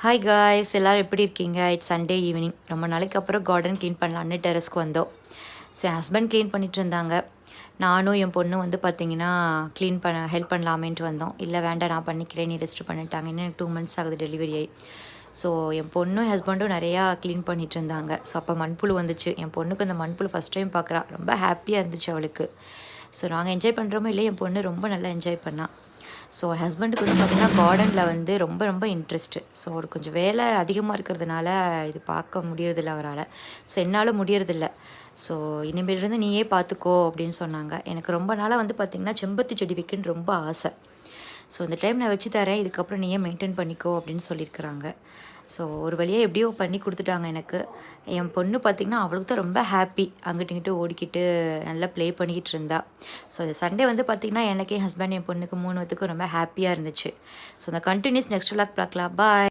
Hi guys, எல்லோரும் எப்படி இருக்கீங்க? It's Sunday evening. ரொம்ப நாளைக்கு அப்புறம் கார்டன் க்ளீன் பண்ணலான்னு டெரஸ்க்கு வந்தோம். ஸோ என் ஹஸ்பண்ட் க்ளீன் பண்ணிகிட்டு இருந்தாங்க. நானும் என் பொண்ணும் வந்து பார்த்திங்கன்னா க்ளீன் பண்ண ஹெல்ப் பண்ணலாமேன்ட்டு வந்தோம். இல்லை வேண்டாம், நான் பண்ணிக்கிறேன், நீ ரெஸ்ட் பண்ணிட்டாங்க. இன்னும் எனக்கு 2 months ஆகுது டெலிவரி ஆகி. ஸோ என் பொண்ணும் என் ஹஸ்பண்டும் நிறையா க்ளீன் பண்ணிகிட்டு இருந்தாங்க. ஸோ அப்போ மண்புழு வந்துச்சு. என் பொண்ணுக்கு அந்த மண்புழு ஃபஸ்ட் டைம் பார்க்குறா. ரொம்ப ஹாப்பியாக இருந்துச்சு அவளுக்கு. ஸோ நாங்கள் என்ஜாய் பண்ணுறோமோ இல்லையே, என் பொண்ணு ரொம்ப நல்லா என்ஜாய் பண்ணாள். ஸோ ஹஸ்பண்டுக்கு வந்து பார்த்திங்கன்னா கார்டனில் வந்து ரொம்ப ரொம்ப இன்ட்ரெஸ்ட்டு. ஸோ அவருக்கு கொஞ்சம் வேலை அதிகமாக இருக்கிறதுனால இது பார்க்க முடியறதில்ல அவரால். ஸோ என்னால் முடியறதில்ல. ஸோ இனிமேலிருந்து நீயே பார்த்துக்கோ அப்படின்னு சொன்னாங்க. எனக்கு ரொம்ப நாளாக வந்து பார்த்திங்கன்னா செம்பருத்தி செடி வைக்கணுன்னு ரொம்ப ஆசை. ஸோ இந்த டைம் நான் வச்சு தரேன், இதுக்கப்புறம் நீயே மெயின்டைன் பண்ணிக்கோ அப்படின்னு சொல்லியிருக்கிறாங்க. ஸோ ஒரு வழியாக எப்படியோ பண்ணி கொடுத்துட்டாங்க எனக்கு. என் பொண்ணு பார்த்திங்கன்னா அவளுக்கு தான் ரொம்ப ஹாப்பி. அங்கிட்டு இங்கிட்டு ஓடிக்கிட்டு நல்லா ப்ளே பண்ணிக்கிட்டு இருந்தா. ஸோ இந்த சண்டே வந்து பார்த்திங்கன்னா எனக்கு, என் ஹஸ்பண்ட், என் பொண்ணுக்கு 3 பேத்துக்கும் ரொம்ப ஹாப்பியாக இருந்துச்சு. ஸோ அந்த கண்டினியூஸ் நெக்ஸ்ட் விளாக் பார்க்கலாம். பாய்.